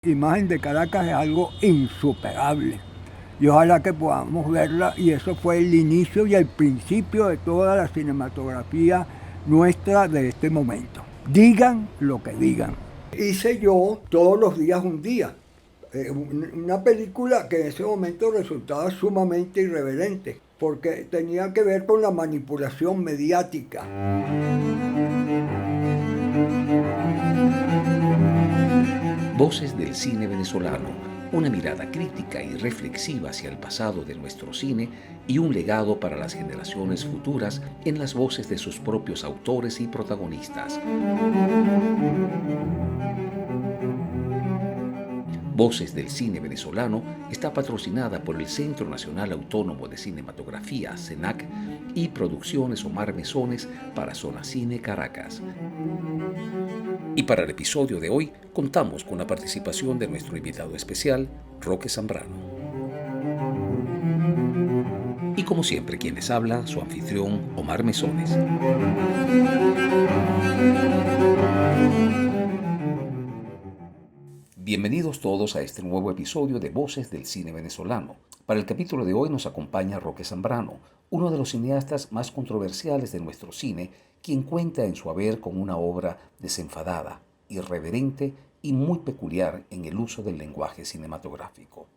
imagen de Caracas es algo insuperable. Y ojalá que podamos verla, y eso fue el inicio y el principio de toda la cinematografía nuestra de este momento. Digan lo que digan. Hice yo Todos los días un día, una película que en ese momento resultaba sumamente irreverente, porque tenía que ver con la manipulación mediática. Voces del cine venezolano, una mirada crítica y reflexiva hacia el pasado de nuestro cine y un legado para las generaciones futuras en las voces de sus propios autores y protagonistas. Voces del cine venezolano está patrocinada por el Centro Nacional Autónomo de Cinematografía, CENAC, y Producciones Omar Mesones para Zona Cine Caracas. Y para el episodio de hoy contamos con la participación de nuestro invitado especial, Roque Zambrano. Y como siempre, quien les habla, su anfitrión, Omar Mesones. Bienvenidos todos a este nuevo episodio de Voces del Cine Venezolano. Para el capítulo de hoy nos acompaña Roque Zambrano, uno de los cineastas más controversiales de nuestro cine, quien cuenta en su haber con una obra desenfadada, irreverente y muy peculiar en el uso del lenguaje cinematográfico.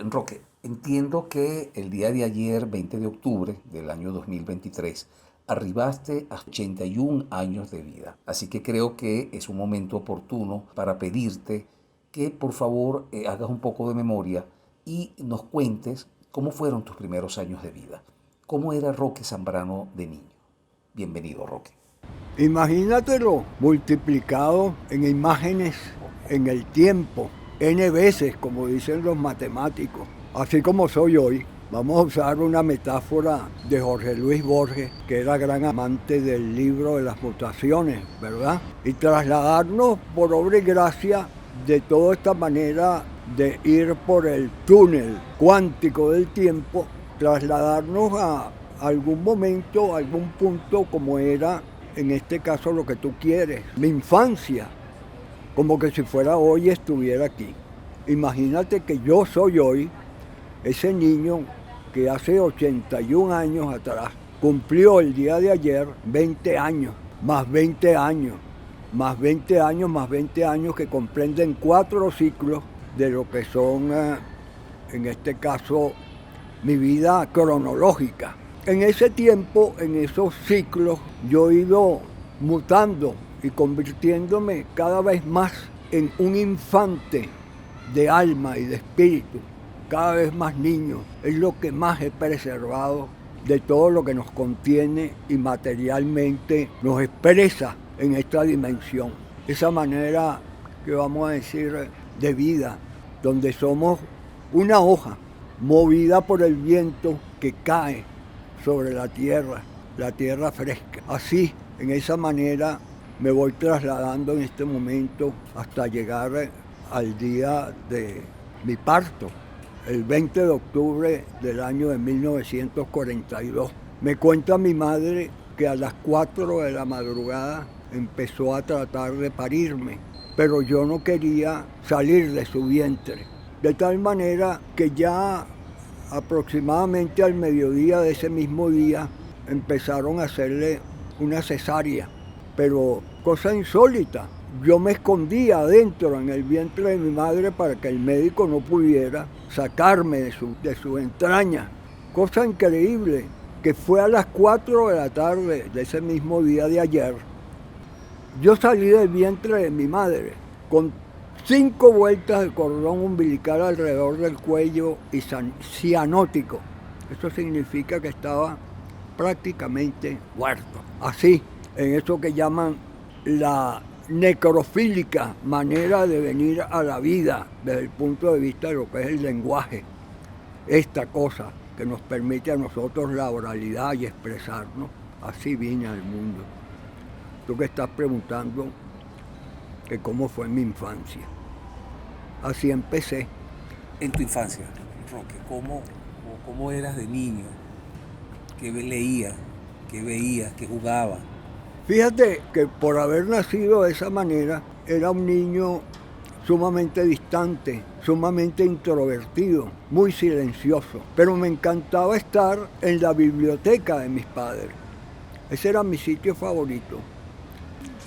Roque, entiendo que el día de ayer, 20 de octubre del año 2023, arribaste a 81 años de vida. Así que creo que es un momento oportuno para pedirte que por favor hagas un poco de memoria y nos cuentes cómo fueron tus primeros años de vida. ¿Cómo era Roque Zambrano de niño? Bienvenido, Roque. Imagínatelo multiplicado en imágenes en el tiempo, n veces, como dicen los matemáticos, así como soy hoy. Vamos a usar una metáfora de Jorge Luis Borges, que era gran amante del libro de las mutaciones, ¿verdad? Y trasladarnos por obra y gracia de toda esta manera de ir por el túnel cuántico del tiempo, trasladarnos a algún momento, algún punto como era, en este caso, lo que tú quieres, mi infancia, como que si fuera hoy estuviera aquí. Imagínate que yo soy hoy ese niño que hace 81 años atrás cumplió el día de ayer 20 años, más 20 años, más 20 años, más 20 años, que comprenden 4 ciclos de lo que son, en este caso, mi vida cronológica. En ese tiempo, en esos ciclos, yo he ido mutando y convirtiéndome cada vez más en un infante de alma y de espíritu, cada vez más niño. Es lo que más he preservado de todo lo que nos contiene y materialmente nos expresa en esta dimensión. Esa manera que vamos a decir de vida, donde somos una hoja movida por el viento que cae sobre la tierra fresca. Así, en esa manera, me voy trasladando en este momento hasta llegar al día de mi parto, el 20 de octubre del año de 1942. Me cuenta mi madre que a las 4 de la madrugada empezó a tratar de parirme, pero yo no quería salir de su vientre. De tal manera que ya aproximadamente al mediodía de ese mismo día empezaron a hacerle una cesárea, pero cosa insólita. Yo me escondía adentro en el vientre de mi madre para que el médico no pudiera sacarme de su entraña. Cosa increíble, que fue a las 4 de la tarde de ese mismo día de ayer. Yo salí del vientre de mi madre con 5 vueltas de cordón umbilical alrededor del cuello y cianótico. Eso significa que estaba prácticamente muerto. Así, en eso que llaman la necrofílica manera de venir a la vida desde el punto de vista de lo que es el lenguaje. Esta cosa que nos permite a nosotros la oralidad y expresarnos. Así vine al mundo. Tú que estás preguntando que cómo fue mi infancia. Así empecé. En tu infancia, Roque, ¿cómo eras de niño? ¿Qué leías? ¿Qué veías? ¿Qué jugabas? Fíjate que por haber nacido de esa manera, era un niño sumamente distante, sumamente introvertido, muy silencioso. Pero me encantaba estar en la biblioteca de mis padres. Ese era mi sitio favorito.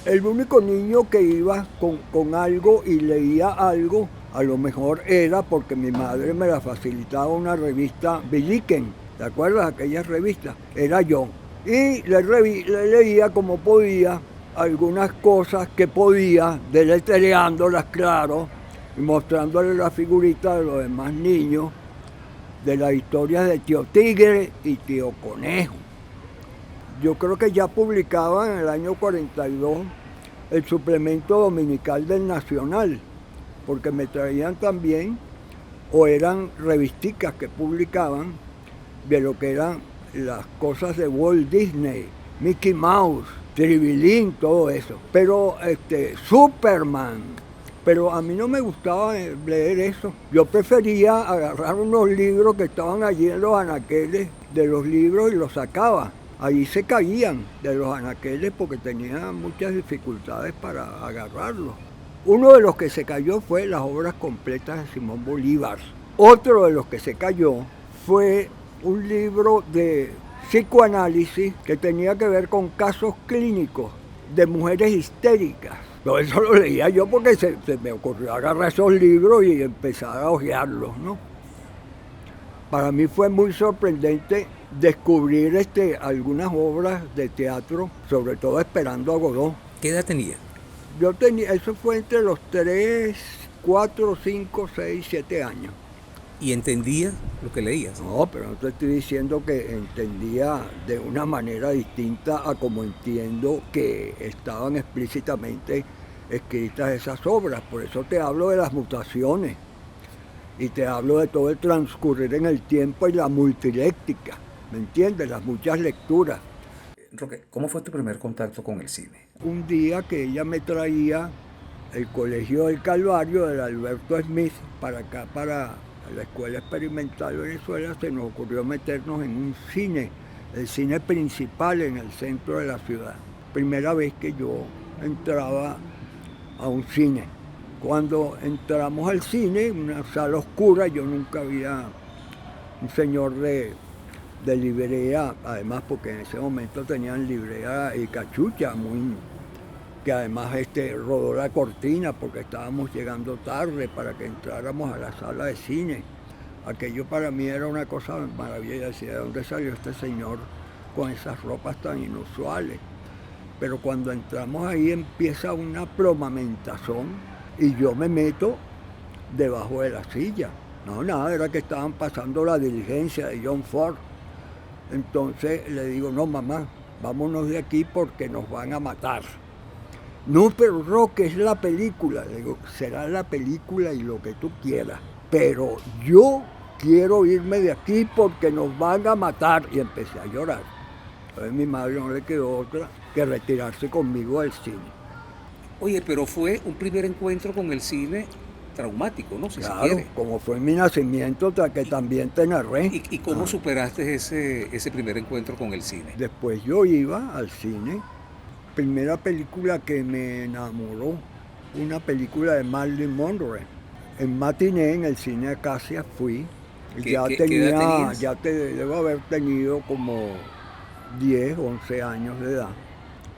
El único niño que iba con algo y leía algo, a lo mejor era porque mi madre me la facilitaba una revista Villiquen, ¿te acuerdas? Aquellas revistas, era yo. Y le leía como podía algunas cosas que podía, deletreándolas, claro, y mostrándole la figurita de los demás niños, de las historias de Tío Tigre y Tío Conejo. Yo creo que ya publicaba en el año 42 el suplemento dominical del Nacional, porque me traían también, o eran revisticas que publicaban, de lo que eran las cosas de Walt Disney, Mickey Mouse, Tribilín, todo eso. Pero Superman, pero a mí no me gustaba leer eso. Yo prefería agarrar unos libros que estaban allí en los anaqueles de los libros y los sacaba. Allí se caían de los anaqueles porque tenía muchas dificultades para agarrarlos. Uno de los que se cayó fue las obras completas de Simón Bolívar. Otro de los que se cayó fue un libro de psicoanálisis que tenía que ver con casos clínicos de mujeres histéricas. Todo eso lo leía yo porque se me ocurrió agarrar esos libros y empezar a hojearlos, ¿no? Para mí fue muy sorprendente descubrir algunas obras de teatro, sobre todo Esperando a Godot. ¿Qué edad tenía? Yo tenía, eso fue entre los 3, 4, 5, 6, 7 años. ¿Y entendía lo que leías? No, pero no te estoy diciendo que entendía de una manera distinta a como entiendo que estaban explícitamente escritas esas obras. Por eso te hablo de las mutaciones y te hablo de todo el transcurrir en el tiempo y la multiléctica, ¿me entiendes? Las muchas lecturas. Roque, ¿cómo fue tu primer contacto con el cine? Un día que ella me traía el Colegio del Calvario del Alberto Smith para acá, para la Escuela Experimental Venezuela, se nos ocurrió meternos en un cine, el cine principal en el centro de la ciudad. Primera vez que yo entraba a un cine. Cuando entramos al cine, una sala oscura, yo nunca había un señor de librea, además porque en ese momento tenían librea y cachucha, que además rodó la cortina porque estábamos llegando tarde para que entráramos a la sala de cine. Aquello para mí era una cosa maravillosa, decía, ¿de dónde salió este señor con esas ropas tan inusuales? Pero cuando entramos ahí empieza una plomamentazón y yo me meto debajo de la silla. No, nada, era que estaban pasando la diligencia de John Ford. Entonces le digo, no mamá, vámonos de aquí porque nos van a matar. No, pero Roque, es la película. Le digo, será la película y lo que tú quieras, pero yo quiero irme de aquí porque nos van a matar. Y empecé a llorar. Entonces mi madre no le quedó otra que retirarse conmigo del cine. Oye, pero fue un primer encuentro con el cine traumático, ¿no? Si claro, se quiere. como fue mi nacimiento, que también te narré. ¿Y cómo superaste ese primer encuentro con el cine? Después yo iba al cine. Primera película que me enamoró, una película de Marilyn Monroe. En matiné, en el cine Acacia fui. ¿Qué edad tenías? Debo haber tenido como 10, 11 años de edad.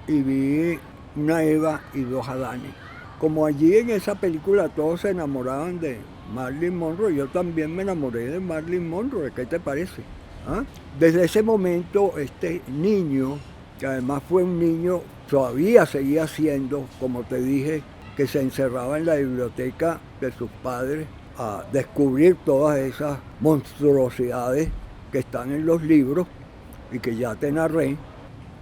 Y vi una Eva y dos Adanes. Como allí en esa película todos se enamoraban de Marilyn Monroe, yo también me enamoré de Marilyn Monroe. ¿Qué te parece? ¿Ah? Desde ese momento este niño, que además fue un niño, todavía seguía siendo, como te dije, que se encerraba en la biblioteca de sus padres a descubrir todas esas monstruosidades que están en los libros y que ya te narré.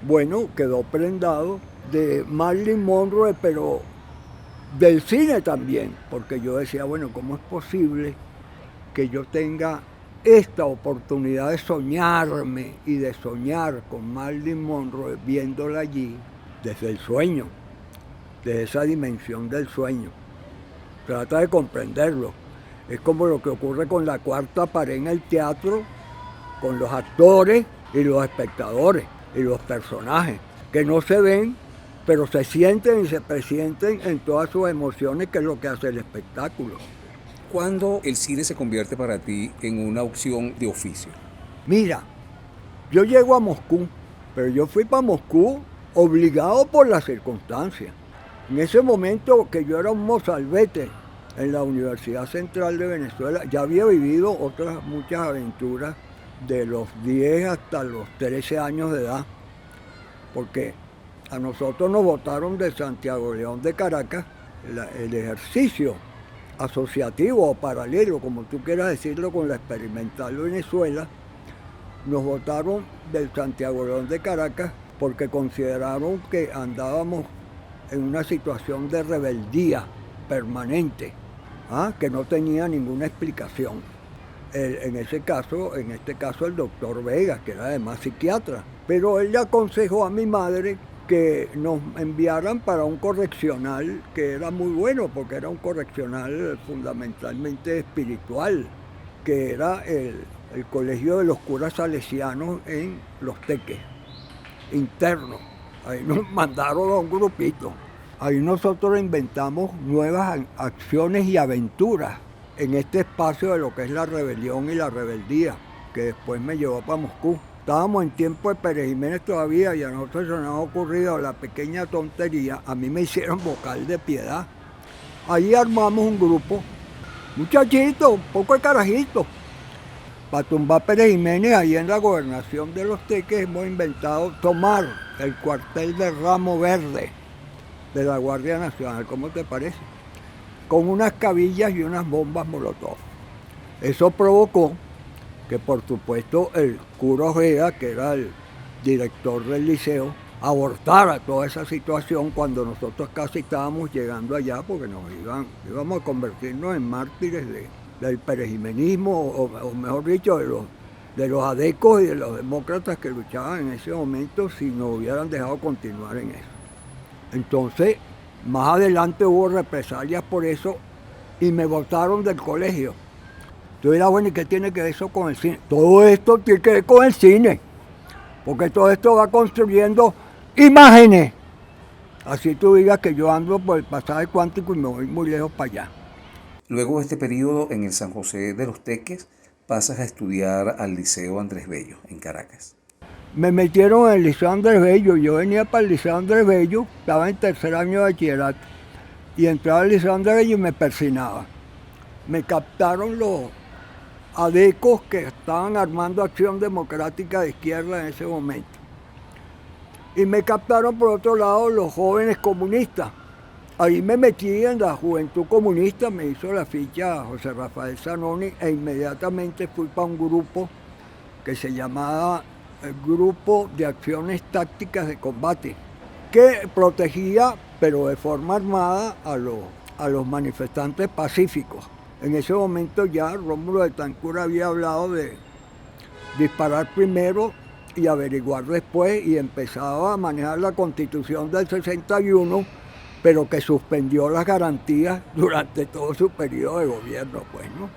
Bueno, quedó prendado de Marilyn Monroe, pero del cine también, porque yo decía, bueno, ¿cómo es posible que yo tenga esta oportunidad de soñarme y de soñar con Marilyn Monroe viéndola allí desde el sueño, desde esa dimensión del sueño? Trata de comprenderlo. Es como lo que ocurre con la cuarta pared en el teatro, con los actores y los espectadores y los personajes, que no se ven, pero se sienten y se presienten en todas sus emociones, que es lo que hace el espectáculo. ¿Cuándo el cine se convierte para ti en una opción de oficio? Mira, yo llego a Moscú, pero yo fui para Moscú obligado por las circunstancias. En ese momento que yo era un mozalbete en la Universidad Central de Venezuela, ya había vivido otras muchas aventuras de los 10 hasta los 13 años de edad, porque a nosotros nos votaron de Santiago León de Caracas el ejercicio asociativo o paralelo, como tú quieras decirlo, con la Experimental Venezuela. Nos votaron del Santiago León de Caracas porque consideraron que andábamos en una situación de rebeldía permanente, que no tenía ninguna explicación. En este caso el doctor Vega, que era además psiquiatra, pero él le aconsejó a mi madre que nos enviaran para un correccional que era muy bueno, porque era un correccional fundamentalmente espiritual, que era el colegio de los curas salesianos en Los Teques, interno. Ahí nos mandaron a un grupito. Ahí nosotros inventamos nuevas acciones y aventuras en este espacio de lo que es la rebelión y la rebeldía, que después me llevó para Moscú. Estábamos en tiempo de Pérez Jiménez todavía y a nosotros se nos ha ocurrido la pequeña tontería. A mí me hicieron vocal de Piedad. Ahí armamos un grupo, muchachitos, un poco de carajitos. Para tumbar Pérez Jiménez, ahí en la gobernación de Los Teques hemos inventado tomar el cuartel de Ramo Verde de la Guardia Nacional, ¿cómo te parece? Con unas cabillas y unas bombas molotov. Eso provocó que, por supuesto, el cura Ojeda, que era el director del liceo, abortara toda esa situación cuando nosotros casi estábamos llegando allá, porque íbamos a convertirnos en mártires del perejimenismo, o mejor dicho, de los adecos y de los demócratas que luchaban en ese momento, si nos hubieran dejado continuar en eso. Entonces, más adelante hubo represalias por eso y me botaron del colegio. Yo dirás, bueno, ¿y qué tiene que ver eso con el cine? Todo esto tiene que ver con el cine, porque todo esto va construyendo imágenes. Así tú digas que yo ando por el pasaje cuántico y me voy muy lejos para allá. Luego de este periodo en el San José de Los Teques, pasas a estudiar al Liceo Andrés Bello, en Caracas. Me metieron en el Liceo Andrés Bello. Yo venía para el Liceo Andrés Bello, estaba en tercer año de bachillerato, y entraba al Liceo Andrés Bello y me persinaba. Me captaron los adecos que estaban armando Acción Democrática de Izquierda en ese momento. Y me captaron por otro lado los jóvenes comunistas. Ahí me metí en la Juventud Comunista, me hizo la ficha José Rafael Zanoni e inmediatamente fui para un grupo que se llamaba el Grupo de Acciones Tácticas de Combate, que protegía, pero de forma armada, a los manifestantes pacíficos. En ese momento ya Rómulo Betancourt había hablado de disparar primero y averiguar después, y empezaba a manejar la Constitución del 61, pero que suspendió las garantías durante todo su periodo de gobierno, pues, ¿no?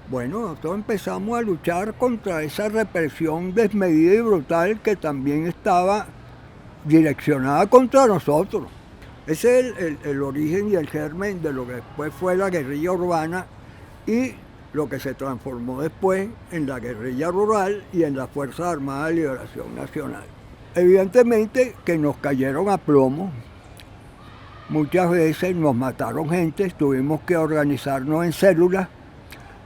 Bueno, nosotros empezamos a luchar contra esa represión desmedida y brutal que también estaba direccionada contra nosotros. Ese es el origen y el germen de lo que después fue la guerrilla urbana y lo que se transformó después en la guerrilla rural y en las Fuerzas Armadas de Liberación Nacional. Evidentemente que nos cayeron a plomo. Muchas veces nos mataron gente, tuvimos que organizarnos en células.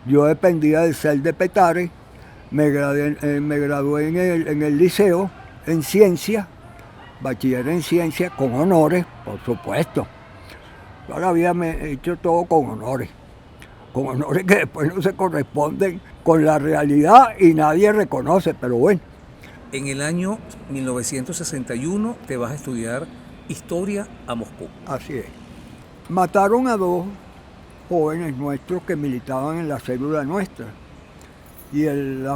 Yo dependía del CEL de Petare, me gradué en el liceo, en ciencia, bachiller en ciencia, con honores, por supuesto. Toda la vida me he hecho todo con honores que después no se corresponden con la realidad y nadie reconoce, pero bueno. En el año 1961 te vas a estudiar Historia a Moscú. Así es. Mataron a dos jóvenes nuestros que militaban en la célula nuestra. Y el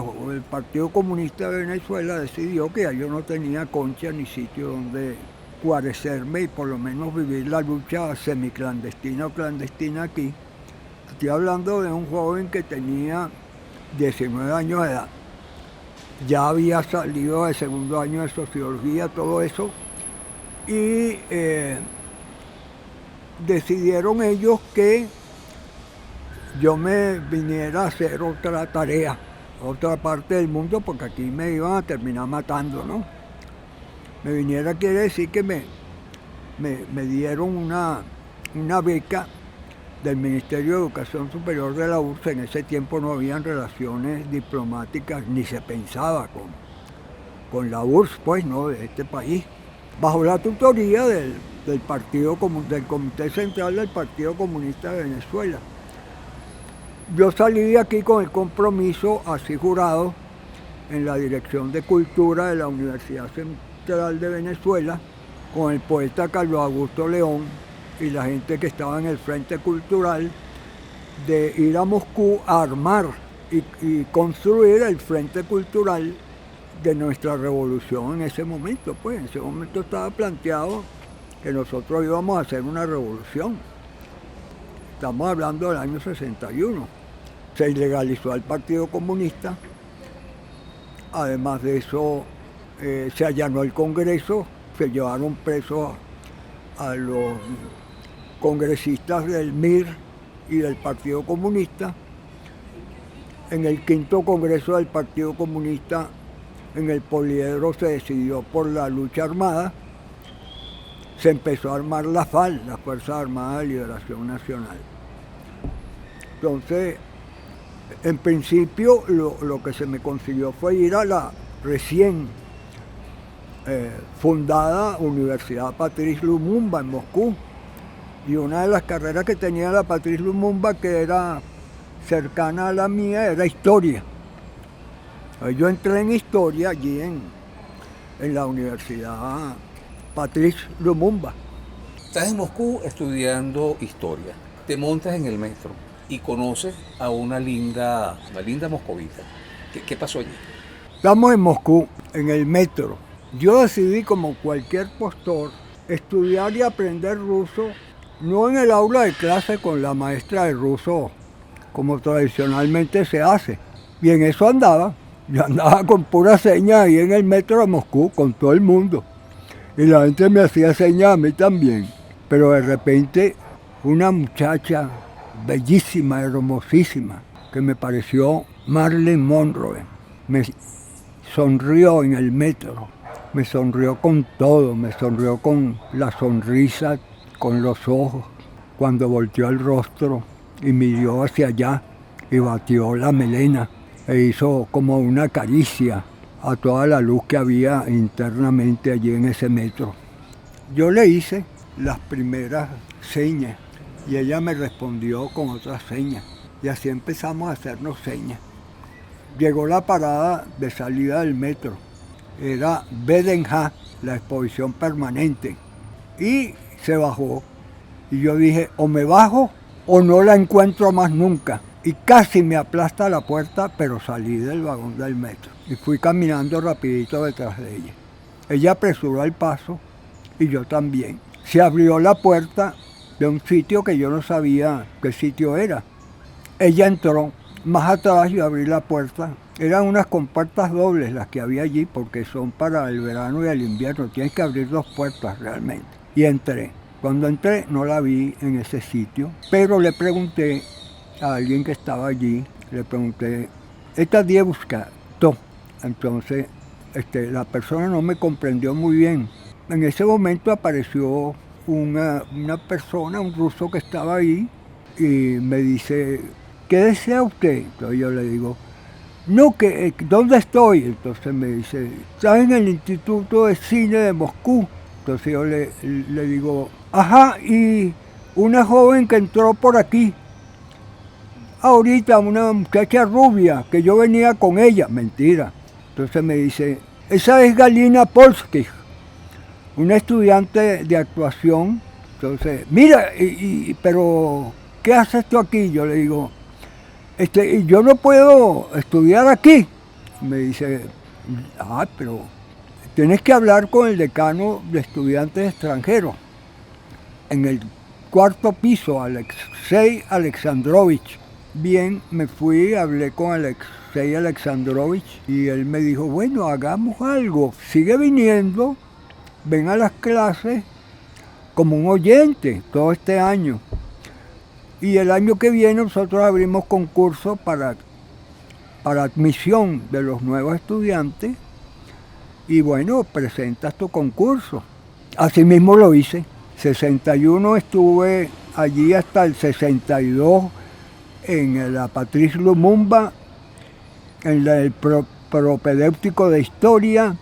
Partido Comunista de Venezuela decidió que yo no tenía concha ni sitio donde guarecerme y por lo menos vivir la lucha semiclandestina o clandestina aquí. Estoy hablando de un joven que tenía 19 años de edad. Ya había salido de segundo año de sociología, todo eso, y decidieron ellos que yo me viniera a hacer otra tarea, otra parte del mundo, porque aquí me iban a terminar matando, ¿no? Me viniera quiere decir que me dieron una beca del Ministerio de Educación Superior de la URSS. En ese tiempo no habían relaciones diplomáticas, ni se pensaba con la URSS, pues, ¿no?, de este país, bajo la tutoría del Comité Central del Partido Comunista de Venezuela. Yo salí de aquí con el compromiso, así jurado, en la Dirección de Cultura de la Universidad Central de Venezuela, con el poeta Carlos Augusto León y la gente que estaba en el Frente Cultural, de ir a Moscú a armar y construir el Frente Cultural de nuestra revolución en ese momento. Pues en ese momento estaba planteado que nosotros íbamos a hacer una revolución. Estamos hablando del año 61. Se ilegalizó al Partido Comunista. Además de eso, se allanó el Congreso, se llevaron presos a los congresistas del MIR y del Partido Comunista. En el 5º Congreso del Partido Comunista, en el Poliedro, se decidió por la lucha armada. Se empezó a armar la FAL, la Fuerza Armada de Liberación Nacional. Entonces, en principio, lo que se me consiguió fue ir a la recién fundada Universidad Patrice Lumumba en Moscú. Y una de las carreras que tenía la Patrice Lumumba, que era cercana a la mía, era historia. Yo entré en historia allí en la Universidad Patrice Lumumba. Estás en Moscú estudiando historia, te montas en el metro y conoces a una linda moscovita. ¿Qué pasó allí? Estamos en Moscú, en el metro. Yo decidí, como cualquier postor, estudiar y aprender ruso, no en el aula de clase con la maestra de ruso, como tradicionalmente se hace. Y en eso andaba. Yo andaba con pura señas ahí en el metro de Moscú, con todo el mundo. Y la gente me hacía señas a mí también. Pero de repente, una muchacha bellísima, hermosísima, que me pareció Marilyn Monroe, me sonrió en el metro. Me sonrió con todo, me sonrió con la sonrisa, con los ojos, cuando volteó el rostro y miró hacia allá y batió la melena e hizo como una caricia a toda la luz que había internamente allí en ese metro. Yo le hice las primeras señas y ella me respondió con otras señas y así empezamos a hacernos señas. Llegó la parada de salida del metro. Era Bedenja, la exposición permanente, y se bajó. Y yo dije, o me bajo o no la encuentro más nunca. Y casi me aplasta la puerta, pero salí del vagón del metro y fui caminando rapidito detrás de ella. Ella apresuró el paso y yo también. Se abrió la puerta de un sitio que yo no sabía qué sitio era. Ella entró. Más atrás yo abrí la puerta. Eran unas compuertas dobles las que había allí, porque son para el verano y el invierno. Tienes que abrir 2 puertas realmente. Y entré. Cuando entré no la vi en ese sitio, pero le pregunté a alguien que estaba allí, le pregunté, ¿esta dievusca? To. Entonces, la persona no me comprendió muy bien. En ese momento apareció una persona, un ruso que estaba ahí, y me dice, ¿qué desea usted? Entonces yo le digo, no, ¿dónde estoy? Entonces me dice, ¿estás en el Instituto de Cine de Moscú? Entonces yo le digo, ajá, y una joven que entró por aquí, ahorita, una muchacha rubia, que yo venía con ella. Mentira. Entonces me dice, esa es Galina Polsky, una estudiante de actuación. Entonces, mira, pero ¿qué haces tú aquí? Yo le digo, yo no puedo estudiar aquí. Me dice, pero tienes que hablar con el decano de estudiantes extranjeros en el 4º piso, Alexei Alexandrovich. Bien, me fui, hablé con Alexei Alexandrovich y él me dijo, bueno, hagamos algo, sigue viniendo ven a las clases como un oyente todo este año. Y el año que viene nosotros abrimos concurso para admisión de los nuevos estudiantes y bueno, presentas tu concurso. Así mismo lo hice. 61 estuve allí hasta el 62 en la Patrice Lumumba, en el propedéutico de historia,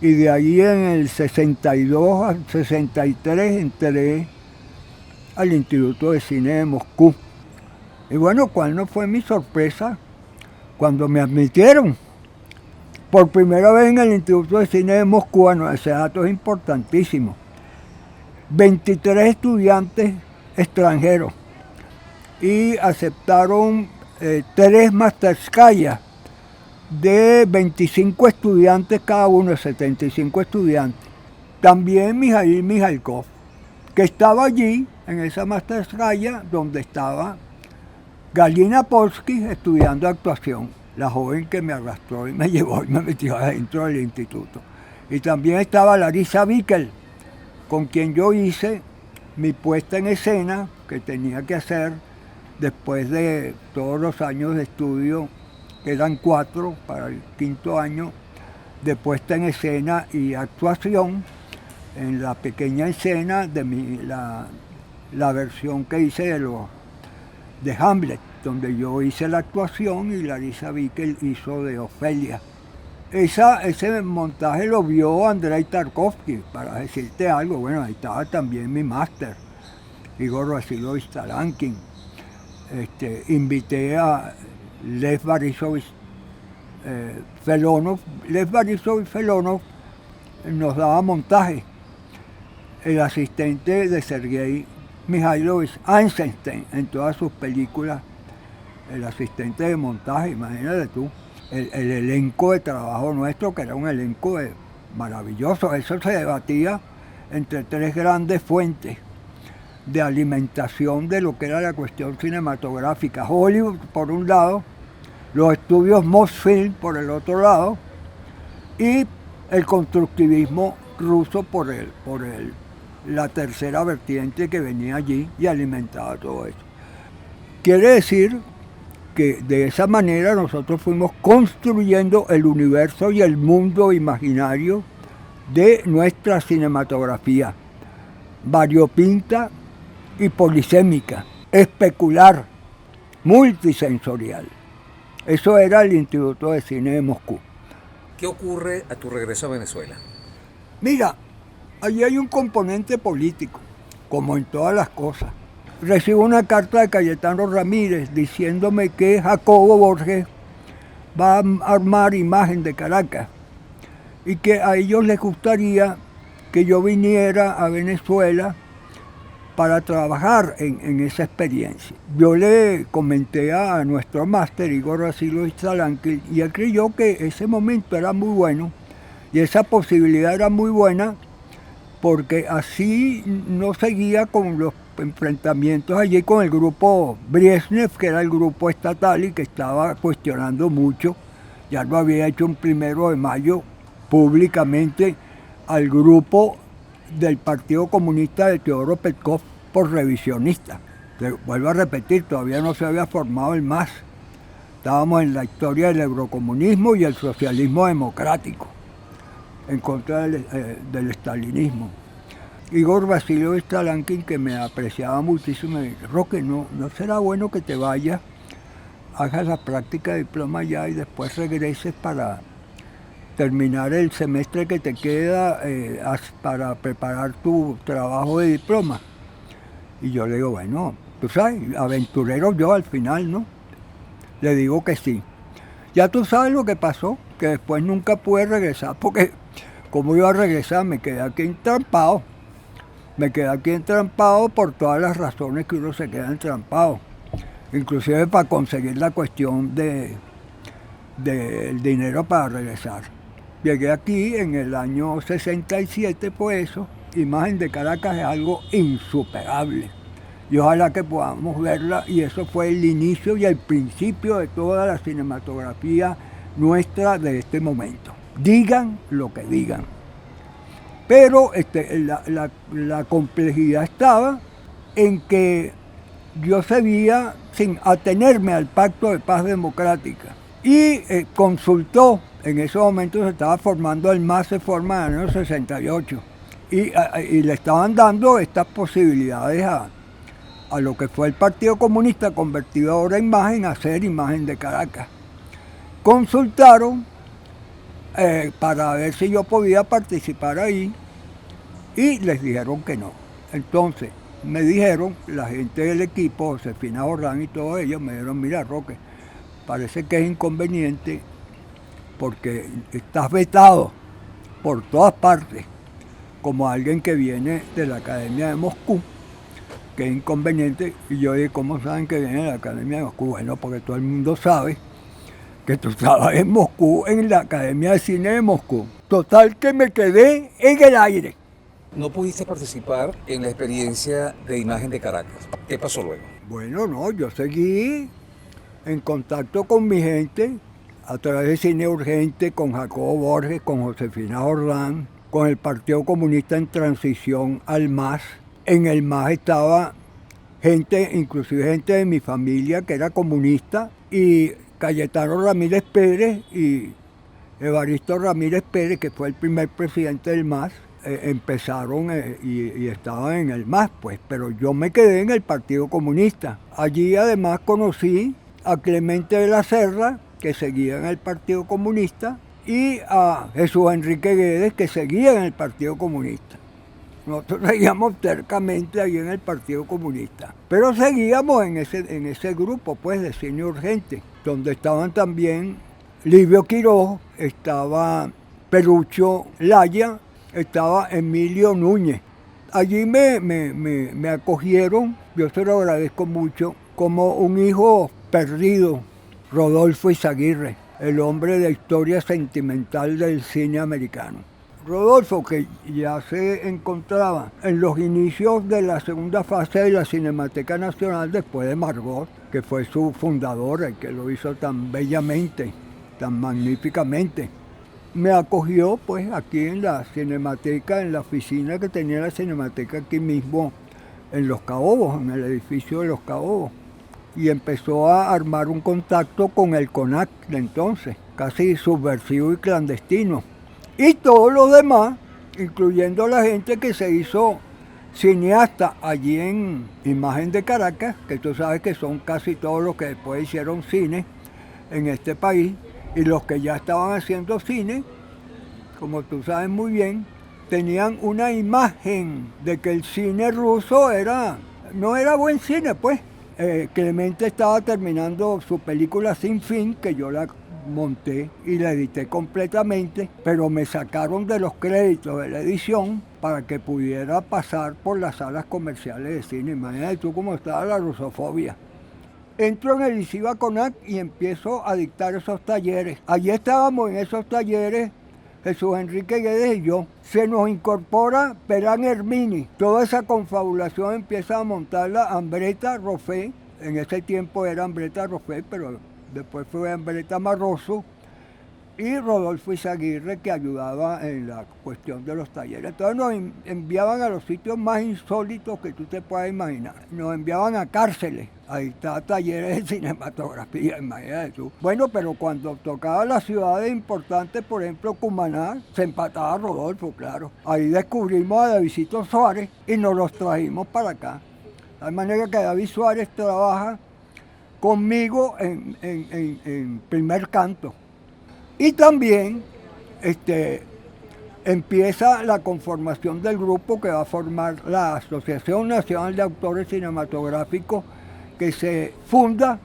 y de ahí en el 62 al 63 entré al Instituto de Cine de Moscú. Y bueno, ¿cuál no fue mi sorpresa cuando me admitieron? Por primera vez en el Instituto de Cine de Moscú, ese dato es importantísimo. 23 estudiantes extranjeros y aceptaron 3 masterskaya de 25 estudiantes cada uno, 75 estudiantes. También Mijail Mijalkov, que estaba allí en esa masterskaya donde estaba Galina Polsky estudiando actuación, la joven que me arrastró y me llevó y me metió adentro del instituto. Y también estaba Larisa Bickel, con quien yo hice mi puesta en escena que tenía que hacer después de todos los años de estudio, que eran 4 para el 5º año, de puesta en escena y actuación, en la pequeña escena de la versión que hice de Hamlet, donde yo hice la actuación y Larisa Bickel hizo de Ofelia. Ese montaje lo vio Andrei Tarkovsky, para decirte algo. Bueno, ahí estaba también mi máster, Igor Vasilovich Talankin. Invité a Lev Borisovich Felonov. Lev Borisovich Felonov nos daba montaje. El asistente de Sergei Mikhailovich Eisenstein en todas sus películas, el asistente de montaje, imagínate tú. El elenco de trabajo nuestro, que era un elenco maravilloso. Eso se debatía entre 3 grandes fuentes de alimentación de lo que era la cuestión cinematográfica. Hollywood por un lado, los estudios Mosfilm por el otro lado, y el constructivismo ruso por la tercera vertiente que venía allí y alimentaba todo eso. Quiere decir que de esa manera nosotros fuimos construyendo el universo y el mundo imaginario de nuestra cinematografía, variopinta y polisémica, especular, multisensorial. Eso era el Instituto de Cine de Moscú. ¿Qué ocurre a tu regreso a Venezuela? Mira, allí hay un componente político, como en todas las cosas. Recibo una carta de Cayetano Ramírez diciéndome que Jacobo Borges va a armar Imagen de Caracas y que a ellos les gustaría que yo viniera a Venezuela para trabajar en esa experiencia. Yo le comenté a nuestro máster, Igor Vasilovich Talankin, y él creyó que ese momento era muy bueno y esa posibilidad era muy buena porque así no seguía con los enfrentamientos allí con el grupo Brezhnev, que era el grupo estatal y que estaba cuestionando mucho. Ya lo había hecho un 1 de mayo públicamente al grupo del Partido Comunista de Teodoro Petkov por revisionista. Vuelvo a repetir, todavía no se había formado el MAS. Estábamos en la historia del eurocomunismo y el socialismo democrático, en contra del estalinismo. Igor Vasilovich Talankin, que me apreciaba muchísimo, me dijo: Roque, ¿no será bueno que te vayas, hagas la práctica de diploma allá y después regreses para terminar el semestre que te queda para preparar tu trabajo de diploma? Y yo le digo, bueno, tú sabes, aventurero yo al final, ¿no? Le digo que sí. Ya tú sabes lo que pasó, que después nunca pude regresar, porque como iba a regresar, me quedé aquí entrampado. Me quedé aquí entrampado por todas las razones que uno se queda entrampado. Inclusive para conseguir la cuestión del dinero para regresar. Llegué aquí en el año 67, por eso. Imagen de Caracas es algo insuperable. Y ojalá que podamos verla, y eso fue el inicio y el principio de toda la cinematografía nuestra de este momento. Digan lo que digan. Pero la complejidad estaba en que yo seguía sin atenerme al Pacto de Paz Democrática. Y consultó, en ese momento se estaba formando el MAS, se forma en el año 68. Y le estaban dando estas posibilidades a lo que fue el Partido Comunista, convertido ahora en MAS, en hacer imagen de Caracas. Consultaron para ver si yo podía participar ahí y les dijeron que no. Entonces me dijeron, la gente del equipo, Josefina Jordán y todos ellos, me dijeron, mira Roque, parece que es inconveniente porque estás vetado por todas partes, como alguien que viene de la Academia de Moscú, que es inconveniente. Y yo dije, ¿cómo saben que viene de la Academia de Moscú? Bueno, porque todo el mundo sabe que tú estabas en Moscú, en la Academia de Cine de Moscú. Total que me quedé en el aire. No pudiste participar en la experiencia de imagen de Caracas. ¿Qué pasó luego? Bueno, no, yo seguí en contacto con mi gente a través de Cine Urgente, con Jacobo Borges, con Josefina Jordán, con el Partido Comunista en transición al MAS. En el MAS estaba gente, inclusive gente de mi familia que era comunista, y Cayetano Ramírez Pérez y Evaristo Ramírez Pérez, que fue el primer presidente del MAS, empezaron y estaban en el MAS, pues, pero yo me quedé en el Partido Comunista. Allí además conocí a Clemente de la Serra, que seguía en el Partido Comunista, y a Jesús Enrique Guedes, que seguía en el Partido Comunista. Nosotros seguíamos tercamente ahí en el Partido Comunista, pero seguíamos en ese grupo, pues, de Cine Urgente, donde estaban también Livio Quiroz, estaba Perucho Laya, estaba Emilio Núñez. Allí me acogieron, yo se lo agradezco mucho, como un hijo perdido, Rodolfo Izaguirre, el hombre de historia sentimental del cine americano. Rodolfo, que ya se encontraba en los inicios de la segunda fase de la Cinemateca Nacional después de Margot, que fue su fundador, el que lo hizo tan bellamente, tan magníficamente. Me acogió pues aquí en la Cinemateca, en la oficina que tenía la Cinemateca aquí mismo en Los Caobos, en el edificio de Los Caobos. Y empezó a armar un contacto con el CONAC de entonces, casi subversivo y clandestino. Y todos los demás, incluyendo la gente que se hizo cineasta allí en Imagen de Caracas, que tú sabes que son casi todos los que después hicieron cine en este país, y los que ya estaban haciendo cine, como tú sabes muy bien, tenían una imagen de que el cine ruso no era buen cine, pues. Clemente estaba terminando su película Sin Fin, que yo la monté y la edité completamente, pero me sacaron de los créditos de la edición para que pudiera pasar por las salas comerciales de cine. Imagínate tú cómo estaba la rusofobia. Entro en el ICIBA CONAC y empiezo a dictar esos talleres. Allí estábamos en esos talleres, Jesús Enrique Guedes y yo. Se nos incorpora Perán Hermini. Toda esa confabulación empieza a montarla Ambreta Rofé. En ese tiempo era Ambreta Rofé, pero después fue Ambreta Marroso. Y Rodolfo Izaguirre, que ayudaba en la cuestión de los talleres. Entonces nos enviaban a los sitios más insólitos que tú te puedas imaginar. Nos enviaban a cárceles, ahí está talleres de cinematografía, imagínate tú. Bueno, pero cuando tocaba las ciudades importantes, por ejemplo Cumaná, se empataba Rodolfo, claro. Ahí descubrimos a Davidito Suárez y nos los trajimos para acá. De manera que David Suárez trabaja conmigo en Primer Canto. Y también empieza la conformación del grupo que va a formar la Asociación Nacional de Autores Cinematográficos, que se funda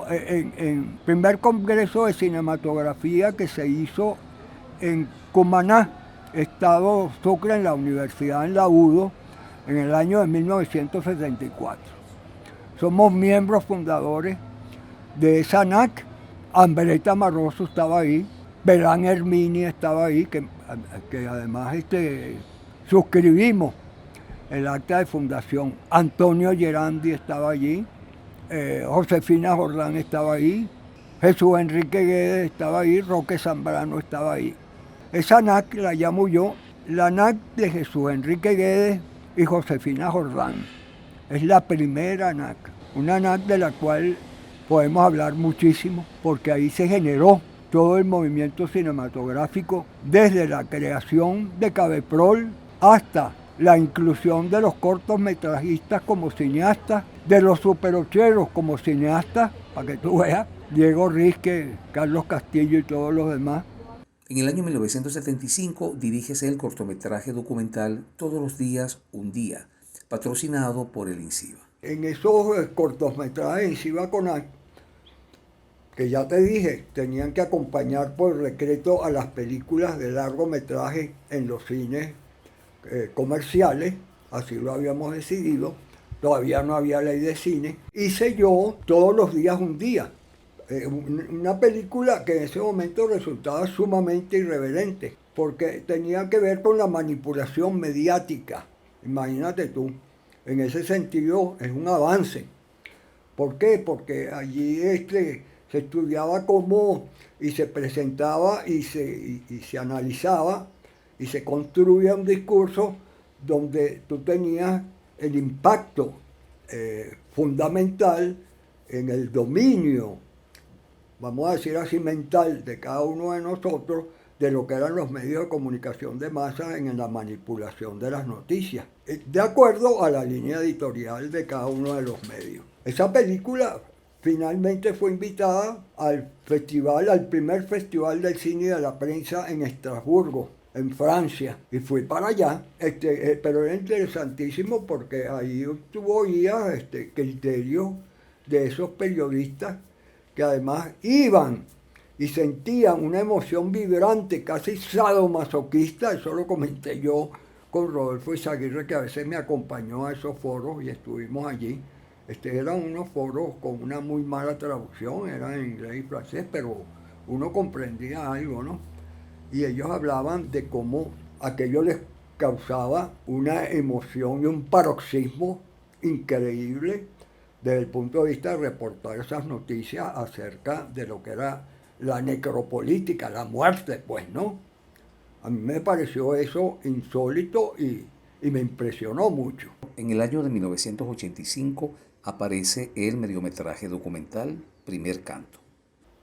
en primer congreso de cinematografía que se hizo en Cumaná, estado Sucre, en la Universidad en la UDO, en el año de 1974. Somos miembros fundadores de esa ANAC. Ambreta Marroso estaba ahí, Perán Hermini estaba ahí, que además suscribimos el acta de fundación. Antonio Gerandi estaba allí, Josefina Jordán estaba ahí, Jesús Enrique Guedes estaba ahí, Roque Zambrano estaba ahí. Esa ANAC la llamo yo La ANAC de Jesús Enrique Guedes y Josefina Jordán. Es la primera ANAC, una ANAC de la cual podemos hablar muchísimo, porque ahí se generó todo el movimiento cinematográfico, desde la creación de Cabeprol hasta la inclusión de los cortometrajistas como cineastas, de los superocheros como cineastas, para que tú veas, Diego Risque, Carlos Castillo y todos los demás. En el año 1975 dirígese el cortometraje documental Todos los días, un día, patrocinado por el INCIBA. En esos cortometrajes INCIBA CONAC, que ya te dije, tenían que acompañar por decreto a las películas de largometraje en los cines comerciales, así lo habíamos decidido, todavía no había ley de cine. Hice yo Todos los días un día, una película que en ese momento resultaba sumamente irreverente, porque tenía que ver con la manipulación mediática. Imagínate tú, en ese sentido es un avance. ¿Por qué? Porque allí se estudiaba cómo y se presentaba y se analizaba y se construía un discurso donde tú tenías el impacto fundamental en el dominio, vamos a decir así, mental de cada uno de nosotros, de lo que eran los medios de comunicación de masas en la manipulación de las noticias, de acuerdo a la línea editorial de cada uno de los medios. Esa película finalmente fue invitada al primer festival del cine y de la prensa en Estrasburgo, en Francia, y fui para allá, pero era interesantísimo porque ahí tú oías criterios de esos periodistas que además iban y sentían una emoción vibrante, casi sadomasoquista. Eso lo comenté yo con Rodolfo Izaguirre, que a veces me acompañó a esos foros y estuvimos allí. Eran unos foros con una muy mala traducción, eran en inglés y francés, pero uno comprendía algo, ¿no? Y ellos hablaban de cómo aquello les causaba una emoción y un paroxismo increíble desde el punto de vista de reportar esas noticias acerca de lo que era la necropolítica, la muerte, pues, ¿no? A mí me pareció eso insólito y me impresionó mucho. En el año de 1985 aparece el mediometraje documental Primer Canto.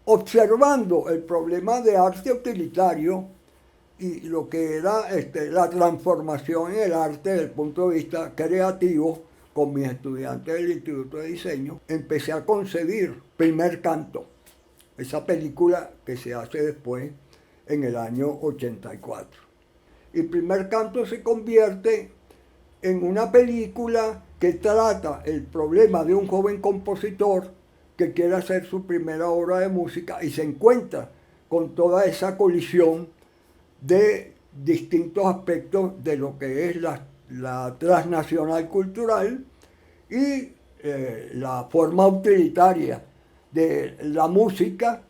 Observando el problema de arte utilitario y lo que era la transformación en el arte desde el punto de vista creativo, con mis estudiantes del Instituto de Diseño, empecé a concebir Primer Canto, esa película que se hace después en el año 84. Y Primer Canto se convierte en una película que trata el problema de un joven compositor que quiere hacer su primera obra de música y se encuentra con toda esa colisión de distintos aspectos de lo que es la transnacional cultural y la forma utilitaria de la música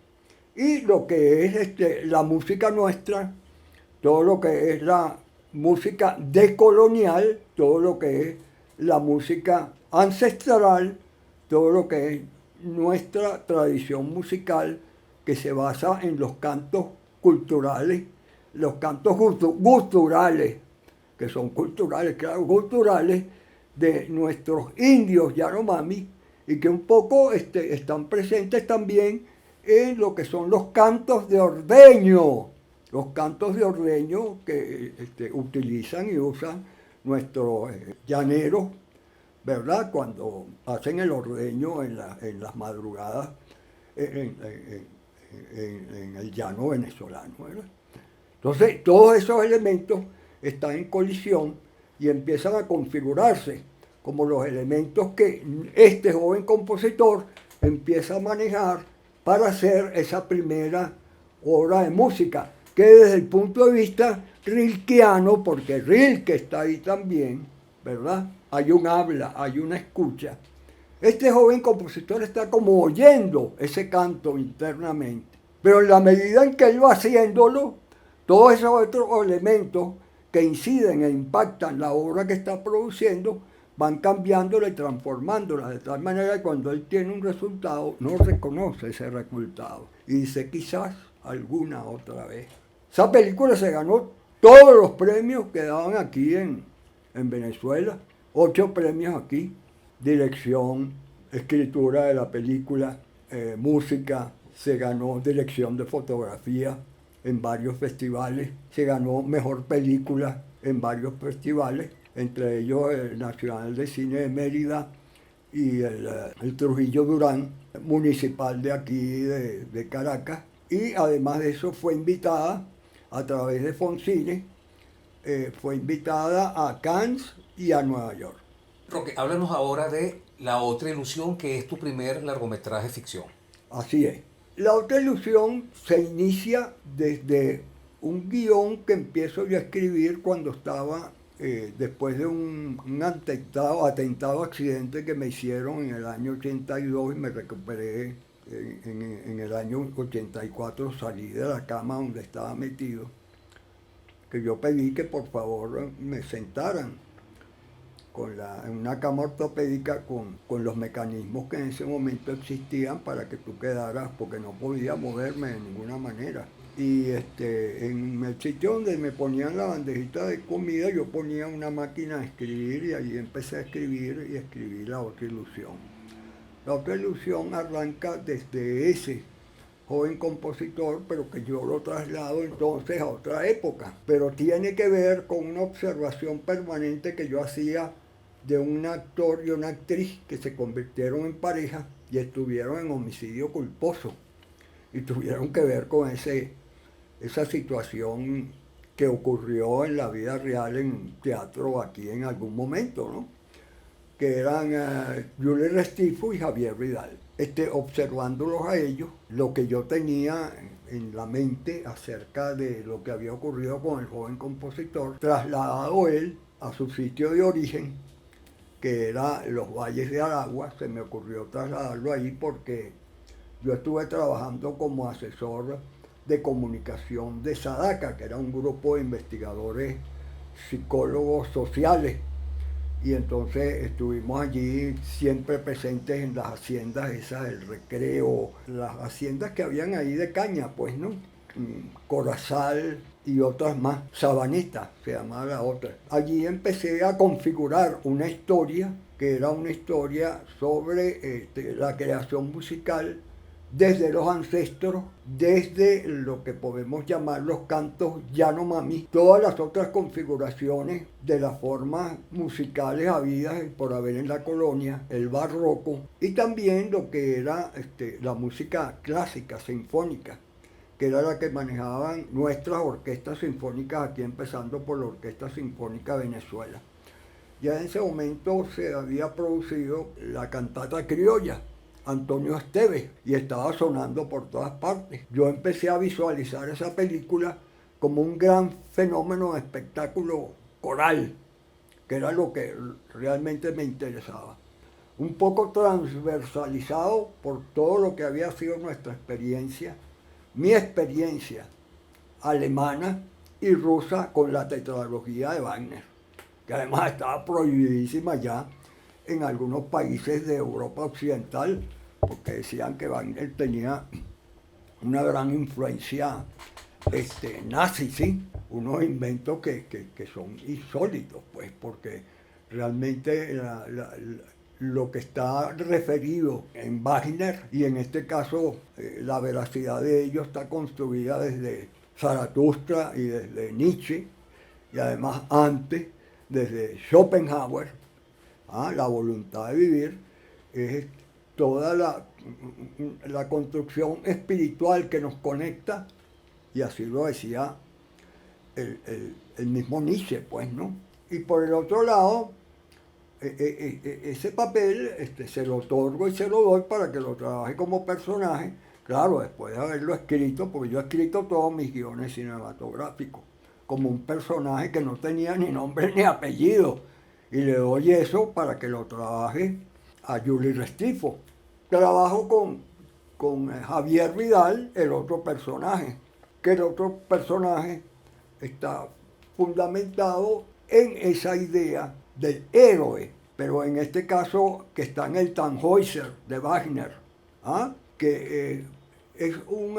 y lo que es la música nuestra, todo lo que es la música decolonial, todo lo que es la música ancestral, todo lo que es nuestra tradición musical que se basa en los cantos culturales, los cantos gusturales, que son culturales, claro, gusturales de nuestros indios Yanomami y que un poco están presentes también en lo que son los cantos de ordeño. Los cantos de ordeño que utilizan y usan nuestros llaneros, ¿verdad? Cuando hacen el ordeño en las madrugadas en el llano venezolano, ¿verdad? Entonces, todos esos elementos están en colisión y empiezan a configurarse como los elementos que este joven compositor empieza a manejar para hacer esa primera obra de música, que desde el punto de vista rilkeano, porque Rilke está ahí también, ¿verdad? Hay un habla, hay una escucha. Este joven compositor está como oyendo ese canto internamente, pero en la medida en que él va haciéndolo, todos esos otros elementos que inciden e impactan la obra que está produciendo van cambiándola y transformándola, de tal manera que cuando él tiene un resultado, no reconoce ese resultado y dice quizás alguna otra vez. Esa película se ganó todos los premios que daban aquí en Venezuela, 8 premios aquí, dirección, escritura de la película, música, se ganó dirección de fotografía en varios festivales, se ganó mejor película en varios festivales, entre ellos el Nacional de Cine de Mérida y el Trujillo Durán, municipal de aquí de Caracas, y además de eso fue invitada a través de Foncine, fue invitada a Cannes y a Nueva York. Roque, háblanos ahora de La otra ilusión, que es tu primer largometraje ficción. Así es. La otra ilusión se inicia desde un guión que empiezo yo a escribir cuando estaba, después de un atentado, accidente que me hicieron en el año 82 y me recuperé en el año 84, salí de la cama donde estaba metido, que yo pedí que por favor me sentaran en una cama ortopédica con los mecanismos que en ese momento existían para que tú quedaras, porque no podía moverme de ninguna manera. Y en el sitio donde me ponían la bandejita de comida, yo ponía una máquina a escribir y allí empecé a escribir y escribí La otra ilusión. La otra ilusión arranca desde ese joven compositor, pero que yo lo traslado entonces a otra época. Pero tiene que ver con una observación permanente que yo hacía de un actor y una actriz que se convirtieron en pareja y estuvieron en homicidio culposo. Y tuvieron que ver con esa situación que ocurrió en la vida real en teatro aquí en algún momento, ¿no? Que eran Julie Restivo y Javier Vidal. Observándolos a ellos, lo que yo tenía en la mente acerca de lo que había ocurrido con el joven compositor, trasladado él a su sitio de origen, que era los Valles de Aragua. Se me ocurrió trasladarlo ahí porque yo estuve trabajando como asesor de comunicación de SADACA, que era un grupo de investigadores psicólogos sociales, y entonces estuvimos allí siempre presentes en las haciendas esas, el Recreo, las haciendas que habían ahí de caña, pues, ¿no? Corazal y otras más. Sabaneta se llamaba la otra. Allí empecé a configurar una historia que era una historia sobre la creación musical desde los ancestros, desde lo que podemos llamar los cantos Yanomami, todas las otras configuraciones de las formas musicales habidas por haber en la colonia, el barroco, y también lo que era la música clásica, sinfónica, que era la que manejaban nuestras orquestas sinfónicas aquí, empezando por la Orquesta Sinfónica de Venezuela. Ya en ese momento se había producido la cantata criolla, Antonio Esteves, y estaba sonando por todas partes. Yo empecé a visualizar esa película como un gran fenómeno de espectáculo coral, que era lo que realmente me interesaba. Un poco transversalizado por todo lo que había sido nuestra experiencia, mi experiencia alemana y rusa con la tetralogía de Wagner, que además estaba prohibidísima ya en algunos países de Europa Occidental, porque decían que Wagner tenía una gran influencia nazi, ¿sí? Unos inventos que son insólitos, pues, porque realmente lo que está referido en Wagner, y en este caso la veracidad de ello está construida desde Zaratustra y desde Nietzsche, y además antes desde Schopenhauer, la voluntad de vivir, es toda la construcción espiritual que nos conecta, y así lo decía el mismo Nietzsche, pues, ¿no? Y por el otro lado, ese papel se lo otorgo y se lo doy para que lo trabaje como personaje, claro, después de haberlo escrito, porque yo he escrito todos mis guiones cinematográficos, como un personaje que no tenía ni nombre ni apellido, y le doy eso para que lo trabaje a Julie Restivo. Trabajo con Javier Vidal, el otro personaje, que el otro personaje está fundamentado en esa idea del héroe, pero en este caso que está en el Tannhäuser de Wagner, que es un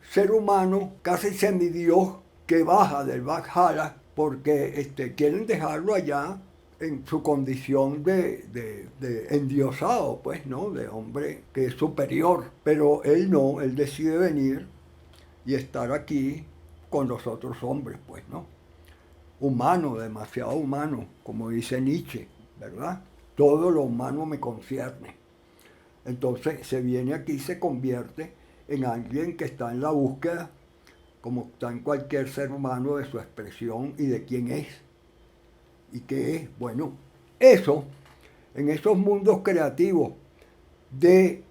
ser humano casi semidios que baja del Valhalla porque quieren dejarlo allá en su condición de endiosado, pues, ¿no? De hombre que es superior. Pero él no, él decide venir y estar aquí con los otros hombres, pues, ¿no? Humano, demasiado humano, como dice Nietzsche, ¿verdad? Todo lo humano me concierne. Entonces se viene aquí y se convierte en alguien que está en la búsqueda, como está en cualquier ser humano, de su expresión y de quién es. ¿Y qué es? Bueno, eso, en esos mundos creativos de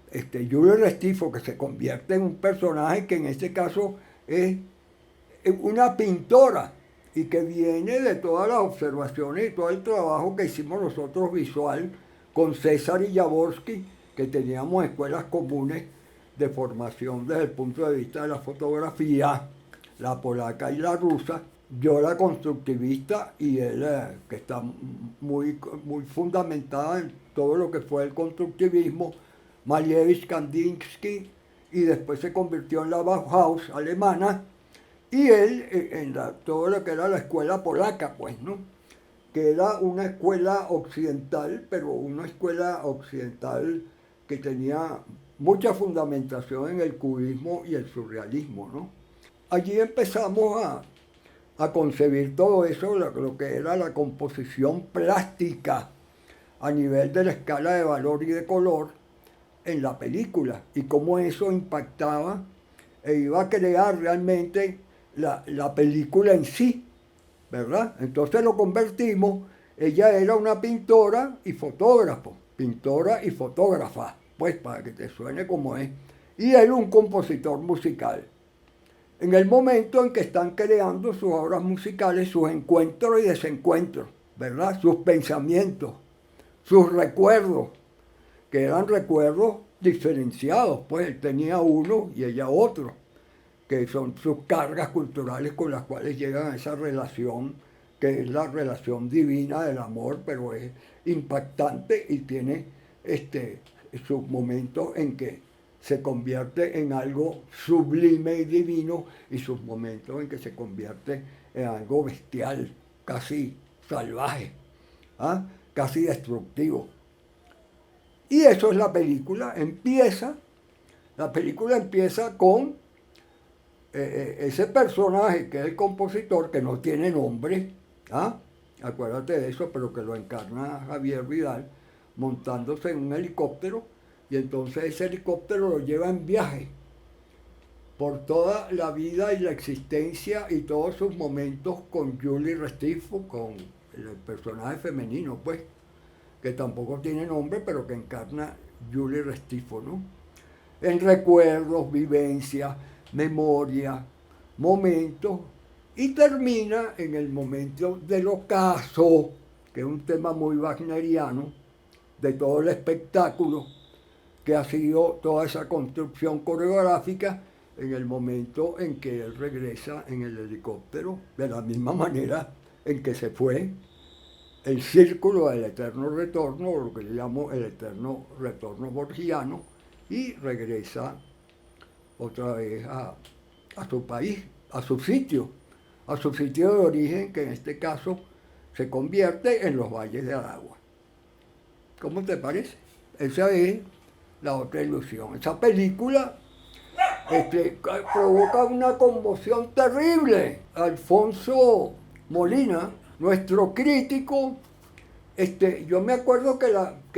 Julie Restivo, que se convierte en un personaje que en este caso es una pintora y que viene de todas las observaciones y todo el trabajo que hicimos nosotros visual con César y Jaworski, que teníamos escuelas comunes de formación desde el punto de vista de la fotografía, la polaca y la rusa, yo la constructivista y él que está muy fundamentada en todo lo que fue el constructivismo, Malevich, Kandinsky, y después se convirtió en la Bauhaus alemana, y él en todo lo que era la escuela polaca, pues, ¿no? Que era una escuela occidental, pero una escuela occidental que tenía mucha fundamentación en el cubismo y el surrealismo, ¿no? Allí empezamos a concebir todo eso, lo que era la composición plástica a nivel de la escala de valor y de color en la película, y cómo eso impactaba e iba a crear realmente la película en sí, ¿verdad? Entonces lo convertimos, ella era una pintora y fotógrafa, pues para que te suene como es, y él un compositor musical. En el momento en que están creando sus obras musicales, sus encuentros y desencuentros, ¿verdad? Sus pensamientos, sus recuerdos, que eran recuerdos diferenciados, pues él tenía uno y ella otro, que son sus cargas culturales con las cuales llegan a esa relación, que es la relación divina del amor, pero es impactante y tiene sus momentos en que se convierte en algo sublime y divino, y sus momentos en que se convierte en algo bestial, casi salvaje, ¿ah? Casi destructivo. Y eso es la película. La película empieza con ese personaje que es el compositor, que no tiene nombre, ¿ah? Acuérdate de eso, pero que lo encarna Javier Vidal, montándose en un helicóptero, y entonces ese helicóptero lo lleva en viaje por toda la vida y la existencia y todos sus momentos con Julie Restivo, con el personaje femenino, pues, que tampoco tiene nombre, pero que encarna Julie Restivo, ¿no? En recuerdos, vivencias, memoria, momentos, y termina en el momento del ocaso, que es un tema muy wagneriano, de todo el espectáculo, que ha sido toda esa construcción coreográfica, en el momento en que él regresa en el helicóptero, de la misma manera en que se fue, el círculo del eterno retorno, o lo que yo llamo el eterno retorno borgiano, y regresa otra vez a su país, a su sitio de origen, que en este caso se convierte en los valles de Aragua. ¿Cómo te parece? Esa es la otra ilusión. Esa película provoca una conmoción terrible. Alfonso Molina, nuestro crítico, yo me acuerdo que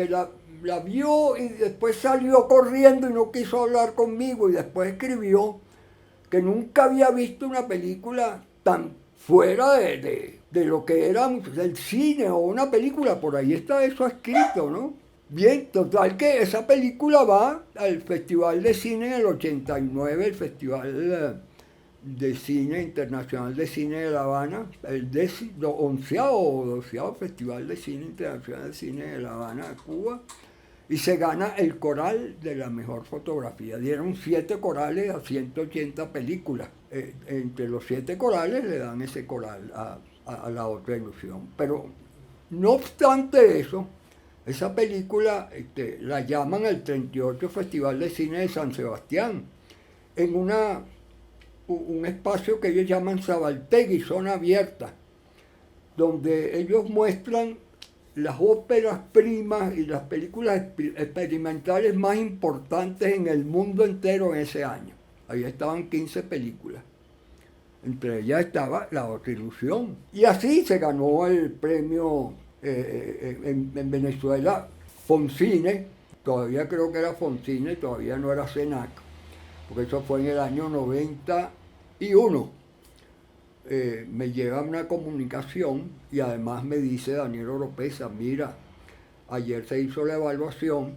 la vio y después salió corriendo y no quiso hablar conmigo, y después escribió que nunca había visto una película tan fuera de lo que era del cine o una película. Por ahí está eso escrito, ¿no? Bien, total que esa película va al Festival de Cine en el 89, el Festival de Cine Internacional de Cine de La Habana, el 11º o 12º Festival de Cine Internacional de Cine de La Habana, Cuba, y se gana el coral de la mejor fotografía. Dieron 7 corales a 180 películas. Entre los 7 corales le dan ese coral a la otra ilusión. Pero no obstante eso, esa película la llaman el 38 Festival de Cine de San Sebastián, en una un espacio que ellos llaman Sabaltegui, zona abierta, donde ellos muestran las óperas primas y las películas experimentales más importantes en el mundo entero en ese año. Ahí estaban 15 películas. Entre ellas estaba La Otra Ilusión. Y así se ganó el premio en Venezuela, Foncine, todavía creo que era Foncine, todavía no era Senac, porque eso fue en el año 91. Me llega una comunicación y además me dice Daniel Oropesa, mira, ayer se hizo la evaluación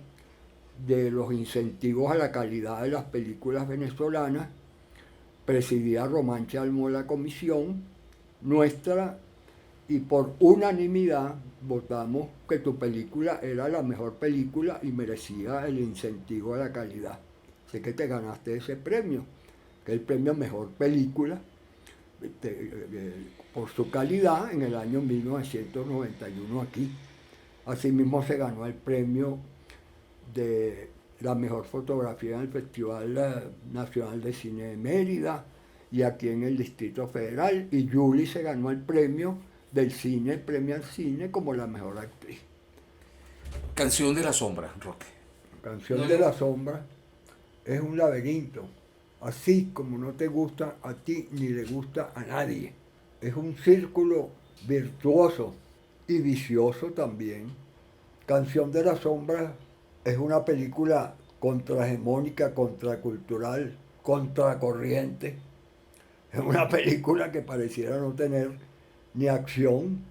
de los incentivos a la calidad de las películas venezolanas, presidía Román Chalmó la comisión nuestra y por unanimidad votamos que tu película era la mejor película y merecía el incentivo a la calidad. Sé que te ganaste ese premio, que es el premio Mejor Película, por su calidad en el año 1991 aquí. Asimismo se ganó el premio de la mejor fotografía en el Festival Nacional de Cine de Mérida y aquí en el Distrito Federal, y Julie se ganó el premio del cine, el premio al cine como la mejor actriz. Canción de la Sombra, Roque. Canción de la Sombra es un laberinto, así como no te gusta a ti ni le gusta a nadie. Es un círculo virtuoso y vicioso también. Canción de la Sombra es una película contrahegemónica, contracultural, contracorriente. Es una película que pareciera no tener ni acción,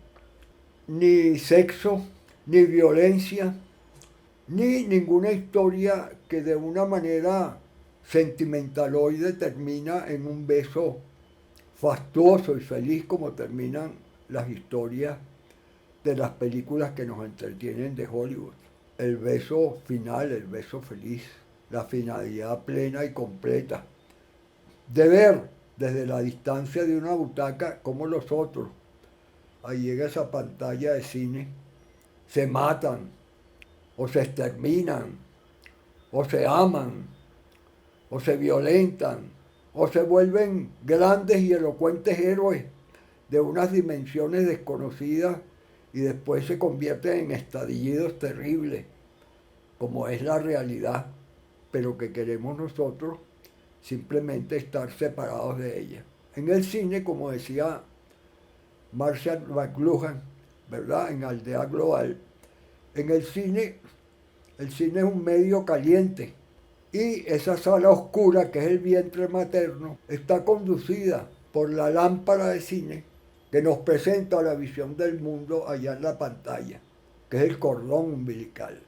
ni sexo, ni violencia, ni ninguna historia que de una manera sentimentaloide termina en un beso fastuoso y feliz como terminan las historias de las películas que nos entretienen de Hollywood. El beso final, el beso feliz, la finalidad plena y completa. De ver desde la distancia de una butaca como los otros, ahí llega esa pantalla de cine, se matan, o se exterminan, o se aman, o se violentan, o se vuelven grandes y elocuentes héroes de unas dimensiones desconocidas y después se convierten en estallidos terribles, como es la realidad, pero que queremos nosotros simplemente estar separados de ella. En el cine, como decía Marshall McLuhan, ¿verdad? En Aldea Global, en el cine es un medio caliente y esa sala oscura que es el vientre materno está conducida por la lámpara de cine que nos presenta la visión del mundo allá en la pantalla, que es el cordón umbilical.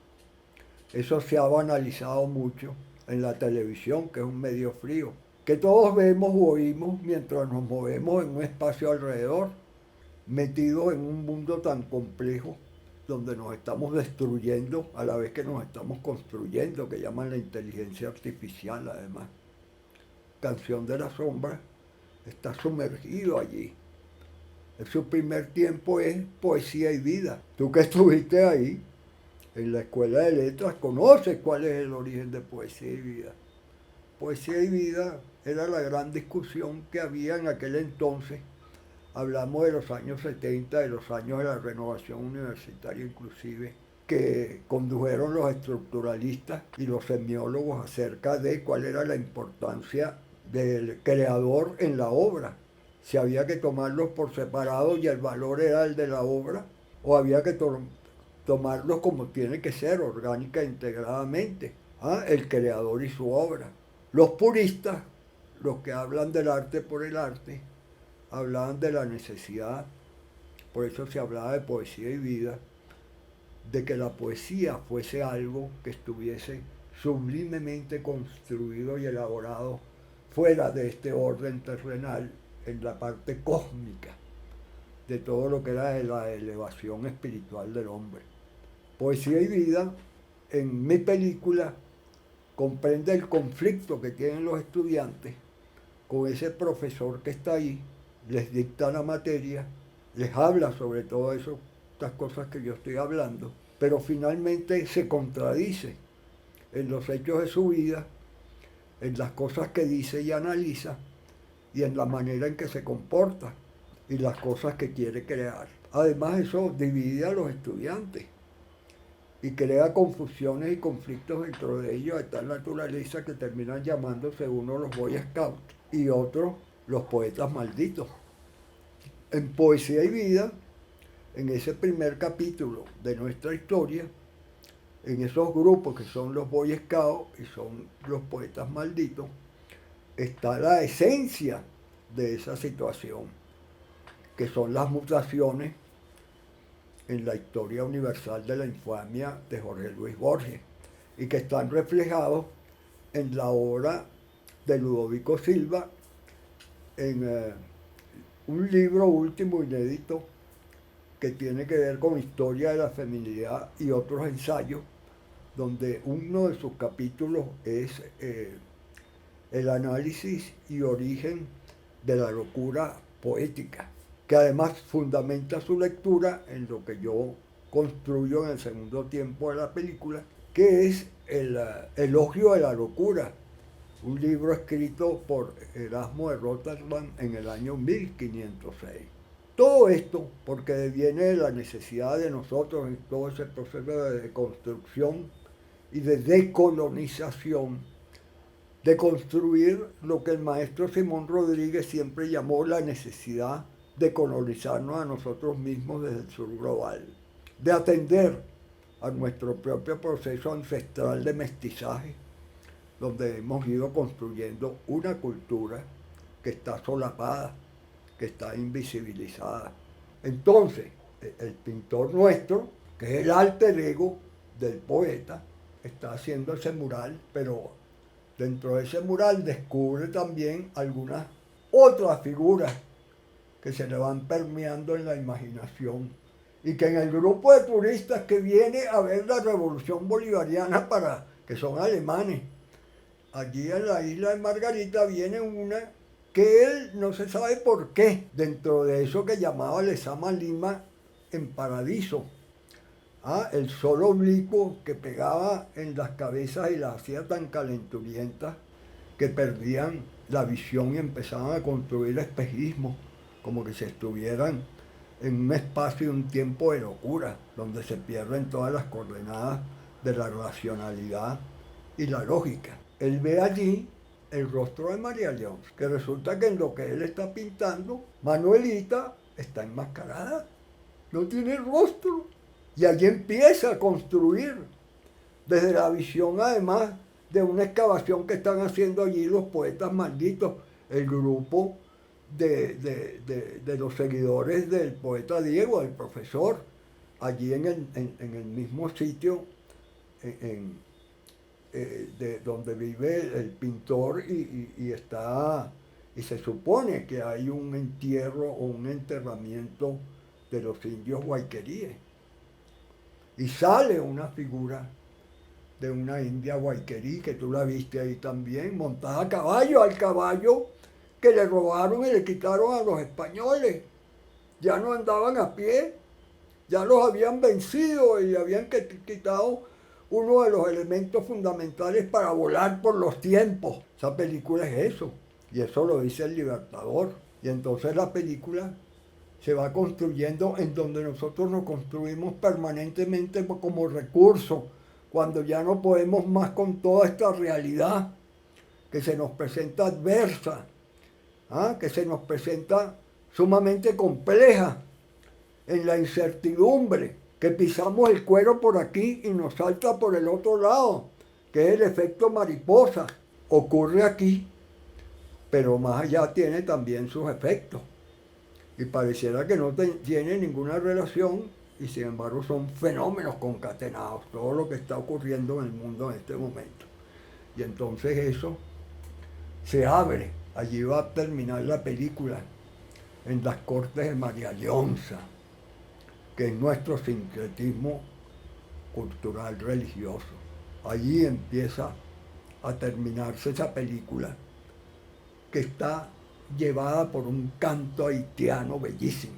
Eso se ha banalizado mucho en la televisión, que es un medio frío, que todos vemos o oímos mientras nos movemos en un espacio alrededor, metidos en un mundo tan complejo, donde nos estamos destruyendo a la vez que nos estamos construyendo, que llaman la inteligencia artificial además. Canción de la Sombra está sumergido allí. Su primer tiempo es poesía y vida. Tú que estuviste ahí, en la Escuela de Letras, conoces cuál es el origen de poesía y vida. Poesía y vida era la gran discusión que había en aquel entonces. Hablamos de los años 70, de los años de la renovación universitaria inclusive, que condujeron los estructuralistas y los semiólogos acerca de cuál era la importancia del creador en la obra. Si había que tomarlos por separado y el valor era el de la obra, o había que tomarlos como tiene que ser, orgánica e integradamente, el creador y su obra. Los puristas, los que hablan del arte por el arte, hablaban de la necesidad, por eso se hablaba de poesía y vida, de que la poesía fuese algo que estuviese sublimemente construido y elaborado fuera de este orden terrenal, en la parte cósmica de todo lo que era la elevación espiritual del hombre. Poesía y vida, en mi película, comprende el conflicto que tienen los estudiantes con ese profesor que está ahí, les dicta la materia, les habla sobre todo eso, estas cosas que yo estoy hablando, pero finalmente se contradice en los hechos de su vida, en las cosas que dice y analiza, y en la manera en que se comporta y las cosas que quiere crear. Además, eso divide a los estudiantes y crea confusiones y conflictos dentro de ellos de tal naturaleza que terminan llamándose unos los Boy Scouts y otros los poetas malditos. En Poesía y Vida, en ese primer capítulo de nuestra historia, en esos grupos que son los Boy Scouts y son los poetas malditos, está la esencia de esa situación, que son las mutaciones en la historia universal de la infamia de Jorge Luis Borges y que están reflejados en la obra de Ludovico Silva, en un libro último inédito que tiene que ver con historia de la feminidad y otros ensayos, donde uno de sus capítulos es el análisis y origen de la locura poética, que además fundamenta su lectura en lo que yo construyo en el segundo tiempo de la película, que es el Elogio de la Locura, un libro escrito por Erasmo de Rotterdam en el año 1506. Todo esto porque deviene de la necesidad de nosotros en todo ese proceso de deconstrucción y de decolonización, de construir lo que el maestro Simón Rodríguez siempre llamó la necesidad de colonizarnos a nosotros mismos desde el sur global, de atender a nuestro propio proceso ancestral de mestizaje, donde hemos ido construyendo una cultura que está solapada, que está invisibilizada. Entonces, el pintor nuestro, que es el alter ego del poeta, está haciendo ese mural, pero dentro de ese mural descubre también algunas otras figuras que se le van permeando en la imaginación y que en el grupo de turistas que viene a ver la revolución bolivariana, que son alemanes, allí en la isla de Margarita viene una que él no se sabe por qué, dentro de eso que llamaba Lezama Lima en Paradiso, el sol oblicuo que pegaba en las cabezas y las hacía tan calenturientas que perdían la visión y empezaban a construir espejismos, como que si estuvieran en un espacio y un tiempo de locura, donde se pierden todas las coordenadas de la racionalidad y la lógica. Él ve allí el rostro de María León, que resulta que en lo que él está pintando, Manuelita está enmascarada, no tiene rostro. Y allí empieza a construir, desde la visión además de una excavación que están haciendo allí los poetas malditos, el grupo de los seguidores del poeta Diego, del profesor, allí en el mismo sitio de donde vive el pintor y se supone que hay un entierro o un enterramiento de los indios guayqueríes. Y sale una figura de una india guayquerí, que tú la viste ahí también, montada a caballo, al caballo que le robaron y le quitaron a los españoles. Ya no andaban a pie, ya los habían vencido y le habían quitado uno de los elementos fundamentales para volar por los tiempos. Esa película es eso, y eso lo dice el Libertador. Y entonces la película se va construyendo en donde nosotros nos construimos permanentemente como recurso, cuando ya no podemos más con toda esta realidad que se nos presenta adversa, que se nos presenta sumamente compleja en la incertidumbre, que pisamos el cuero por aquí y nos salta por el otro lado, que es el efecto mariposa. Ocurre aquí, pero más allá tiene también sus efectos. Y pareciera que no tiene ninguna relación y sin embargo son fenómenos concatenados, todo lo que está ocurriendo en el mundo en este momento. Y entonces eso se abre, allí va a terminar la película, en las cortes de María Leonza, que es nuestro sincretismo cultural religioso. Allí empieza a terminarse esa película que está llevada por un canto haitiano bellísimo.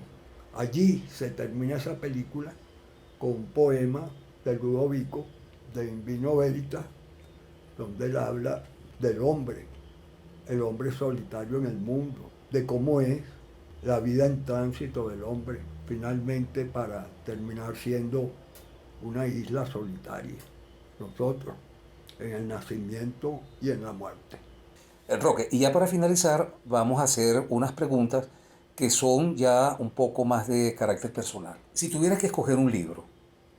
Allí se termina esa película con un poema de Ludovico, de In Vino Veritas, donde él habla del hombre el hombre solitario en el mundo, de cómo es la vida en tránsito del hombre, finalmente para terminar siendo una isla solitaria. Nosotros, en el nacimiento y en la muerte. Roque, y ya para finalizar, vamos a hacer unas preguntas que son ya un poco más de carácter personal. Si tuvieras que escoger un libro,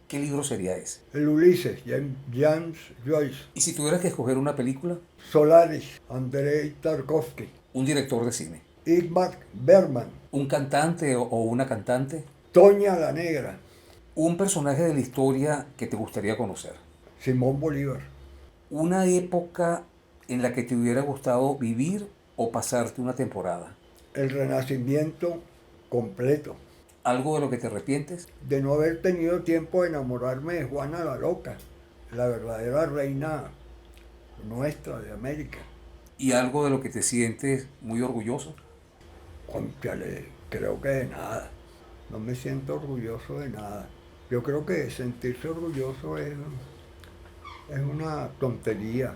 ¿qué libro sería ese? El Ulises, James Joyce. Y si tuvieras que escoger una película, Solaris, Andrei Tarkovsky. un director de cine, Ingmar Bergman. un cantante o una cantante, Toña la Negra. un personaje de la historia que te gustaría conocer, Simón Bolívar. una época en la que te hubiera gustado vivir o pasarte una temporada, El Renacimiento completo. algo de lo que te arrepientes, De no haber tenido tiempo de enamorarme de Juana la Loca, la verdadera reina nuestra de América. y algo de lo que te sientes muy orgulloso. Cónchale, creo que de nada. No me siento orgulloso de nada. Yo creo que sentirse orgulloso es una tontería.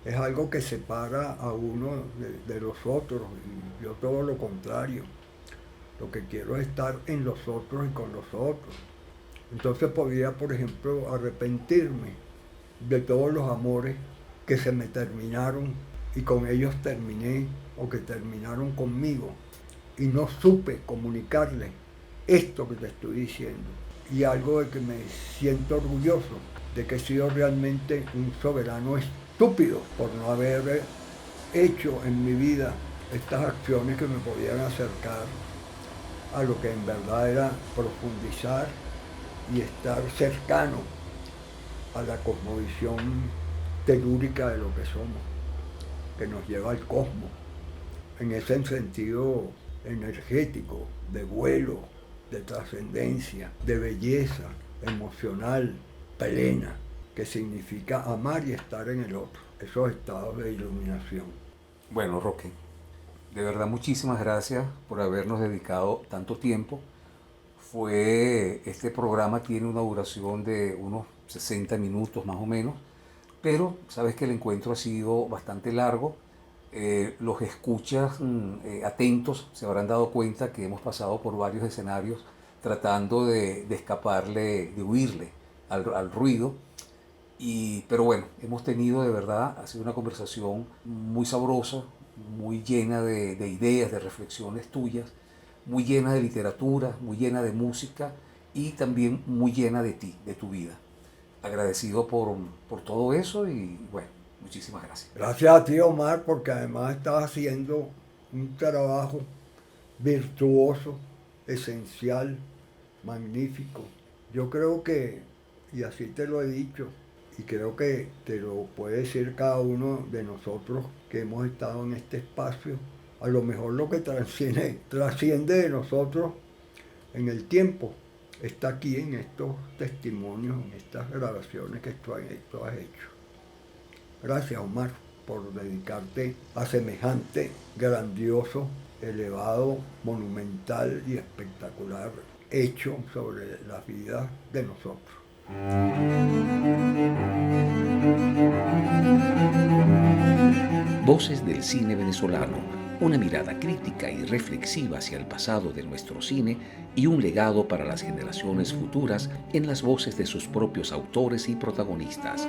Es algo que separa a uno de los otros. Y yo todo lo contrario. Lo que quiero es estar en los otros y con los otros. Entonces podría, por ejemplo, arrepentirme de todos los amores que se me terminaron y con ellos terminé o que terminaron conmigo y no supe comunicarle esto que te estoy diciendo. Y algo de que me siento orgulloso, de que he sido realmente un soberano estúpido por no haber hecho en mi vida estas acciones que me podían acercar a lo que en verdad era profundizar y estar cercano a la cosmovisión telúrica de lo que somos, que nos lleva al cosmos, en ese sentido energético, de vuelo, de trascendencia, de belleza emocional plena, que significa amar y estar en el otro, esos estados de iluminación. Bueno, Roque, de verdad muchísimas gracias por habernos dedicado tanto tiempo. Este programa tiene una duración de unos 60 minutos más o menos, pero sabes que el encuentro ha sido bastante largo. Los escuchas atentos se habrán dado cuenta que hemos pasado por varios escenarios tratando de escaparle, de huirle al ruido. Pero bueno, hemos tenido de verdad, ha sido una conversación muy sabrosa, muy llena de ideas, de reflexiones tuyas, muy llena de literatura, muy llena de música y también muy llena de ti, de tu vida. Agradecido por todo eso y bueno, muchísimas gracias. Gracias a ti, Omar, porque además estás haciendo un trabajo virtuoso, esencial, magnífico. Yo creo que, y así te lo he dicho, y creo que te lo puede decir cada uno de nosotros que hemos estado en este espacio, a lo mejor lo que trasciende de nosotros en el tiempo está aquí en estos testimonios, en estas grabaciones que tú has hecho. Gracias, Omar, por dedicarte a semejante grandioso, elevado, monumental y espectacular hecho sobre la vida de nosotros. Voces del cine venezolano, una mirada crítica y reflexiva hacia el pasado de nuestro cine y un legado para las generaciones futuras en las voces de sus propios autores y protagonistas.